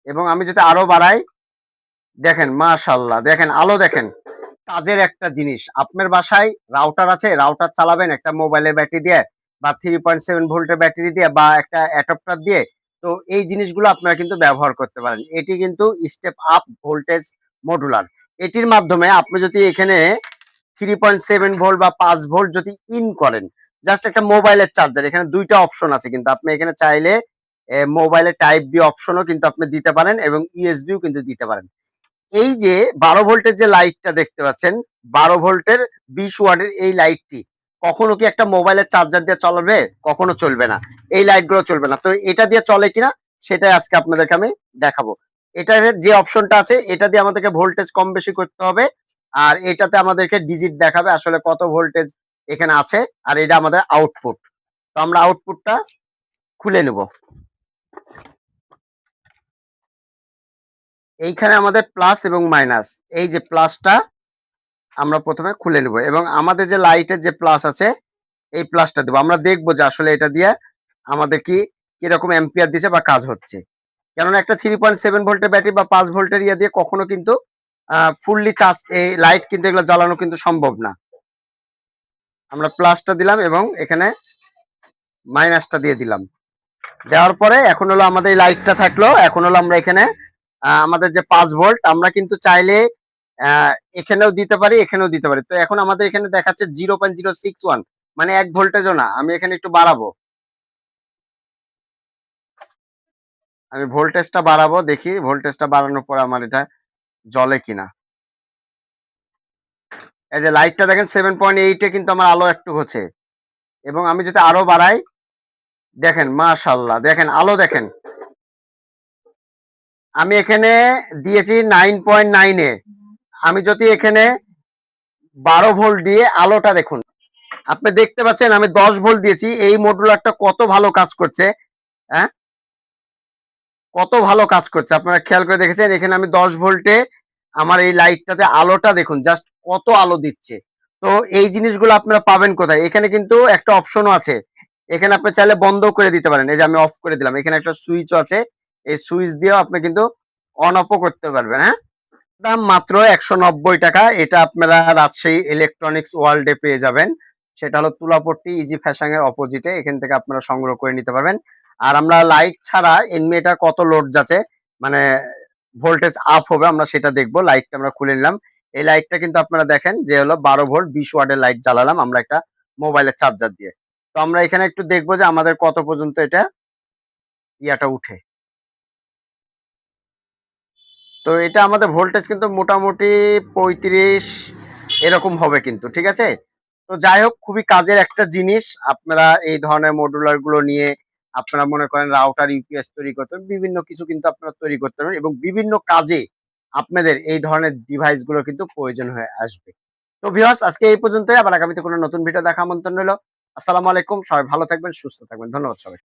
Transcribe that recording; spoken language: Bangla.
এবং আমি যদি আরো বাড়াই, দেখেন মাশাআল্লাহ, দেখেন আলো দেখেন। কাজের একটা জিনিস। আপনার বাসায় রাউটার আছে, রাউটার চালাবেন একটা মোবাইলের ব্যাটারি দিয়ে বা 3.7 ভোল্টের ব্যাটারি দিয়ে বা একটা অ্যাডাপ্টার দিয়ে। তো এই জিনিসগুলো আপনারা কিন্তু ব্যবহার করতে পারেন। এটি কিন্তু স্টেপ আপ ভোল্টেজ মডুলার। এটির মাধ্যমে আপনি যদি এখানে 3.7 ভোল্ট বা 5 ভোল্ট যদি ইন করেন, জাস্ট একটা মোবাইলের চার্জার, এখানে ২ টা অপশন আছে কিন্তু আপনি এখানে চাইলে মোবাইলে টাইপ বি অপশনও কিন্তু আপনি দিতে পারেন এবং ইউএসবিও কিন্তু দিতে পারেন। এই যে ১২ ভোল্টের যে লাইটটা দেখতে পাচ্ছেন, ১২ ভোল্টের ২০ ওয়াটের এই লাইটটি কখনো কি একটা মোবাইলের চার্জার দিয়ে চলবে? কখনো চলবে না। এই লাইটগুলো চলবে না। তো এটা দিয়ে চলে কিনা সেটাই আজকে আপনাদেরকে আমি দেখাবো। এটার যে অপশনটা আছে এটা দিয়ে আমাদেরকে ভোল্টেজ কম বেশি করতে হবে। আর এটাতে আমাদেরকে ডিজিট দেখাবে আসলে কত ভোল্টেজ এখানে আছে। আর এটা আমাদের আউটপুট। তো আমরা আউটপুটটা খুলে নেব। এইখানে আমাদের প্লাস এবং মাইনাস, এই যে প্লাসটা আমরা প্রথমে খুলে নেব এবং আমাদের যে লাইটের যে প্লাস আছে এই প্লাসটা দেবো। আমরা দেখবো যে আসলে এটা দিয়ে আমাদের কিরকম অ্যাম্পিয়ার দিচ্ছে বা কাজ হচ্ছে। কেননা একটা 3.7 ভোল্টের ব্যাটারি বা 5 ভোল্টের ইয়ে দিয়ে কখনো কিন্তু ফুললি চার্জ এই লাইট কিন্তু এগুলো জ্বালানো কিন্তু সম্ভব না। আমরা প্লাসটা দিলাম এবং এখানে মাইনাসটা দিয়ে দিলাম। দেওয়ার পরে এখন হলো আমাদের এই লাইটটা থাকলো। এখন হলো আমরা এখানে আমাদের যে 5 ভোল্ট আমরা কিন্তু চাইলে এখানেও দিতে পারি, এখানেও দিতে পারি। তো এখন আমাদের এখানে দেখাচ্ছে 0.061, মানে 1 ভোল্টেজও না। আমি এখানে একটু বাড়াবো। আমি ভোল্টেজটা বাড়াবো, দেখি ভোল্টেজটা বাড়ানোর পর আমার এটা জ্বলে কিনা। এই যে লাইটটা দেখেন 7.8 এ কিন্তু আমার আলো একটু হচ্ছে এবং আমি যদি আরো বাড়াই, দেখেন মাশাআল্লাহ, দেখেন আলো দেখেন। আমি এখানে দিয়েছি 9.9 এ। আমি যদি এখানে ১২ ভোল্ট দিয়ে আলোটা দেখুন। আপনি দেখতে পাচ্ছেন আমি ১০ ভোল্ট দিয়েছি। এই মডুলারটা কত ভালো কাজ করছে, হ্যাঁ? কত ভালো কাজ করছে। আপনারা খেয়াল করে দেখেছেন এখানে আমি ১০ ভোল্টে আমার এই লাইটটাতে আলোটা দেখুন জাস্ট কত আলো দিচ্ছে। তো এই জিনিসগুলো আপনারা পাবেন কোথায়? এখানে কিন্তু একটা অপশনও আছে। এখানে আপনি চাইলে বন্ধ করে দিতে পারেন। এই যে আমি অফ করে দিলাম। এখানে একটা সুইচও আছে। এই সুইচ দিয়েও আপনি কিন্তু অন অফও করতে পারবেন, হ্যাঁ? দাম মাত্র ৳১৯০ এটা আপনারা রাজশাহী ইলেকট্রনিক্স ওয়ার্ল্ডে পেয়ে যাবেন। সেটা হলো তুলাপট্টি ইজি ফ্যাশন এর অপোজিটে। এখান থেকে আপনারা সংগ্রহ করে নিতে পারবেন। আর আমরা লাইট ছাড়া ইনভার্টার কত লোড যাচ্ছে, মানে ভোল্টেজ আপ হবে আমরা সেটা দেখবো। লাইটটা আমরা খুলে নিলাম। এই লাইটটা কিন্তু আপনারা দেখেন যে হলো ১২ ভোল্ট ২০ ওয়াটের লাইট জ্বালালাম আমরা একটা মোবাইলের চার্জার দিয়ে। তো আমরা এখানে একটু দেখবো যে আমাদের কত পর্যন্ত এটা ইয়াটা উঠে। তো এটা আমাদের ভোল্টেজ কিন্তু মোটামুটি ৩৫ এরকম হবে কিন্তু, ঠিক আছে? তো যাই হোক, খুবই কাজের একটা জিনিস। আপনারা এই ধরনের মডুলার গুলো নিয়ে আপনারা মনে করেন রাউটার ইউপিএস তৈরি করতে পারেন, বিভিন্ন কিছু কিন্তু আপনারা তৈরি করতে পারেন এবং বিভিন্ন কাজে আপনাদের এই ধরনের ডিভাইস গুলো কিন্তু প্রয়োজন হয়ে আসবে। তো ভিউয়ার্স, আজকে এই পর্যন্তই। আবার আগামীতে কোনো নতুন ভিডিও দেখা আমন্ত্রণ রইলো। আসসালামু আলাইকুম। সবাই ভালো থাকবেন, সুস্থ থাকবেন। ধন্যবাদ সবাইকে।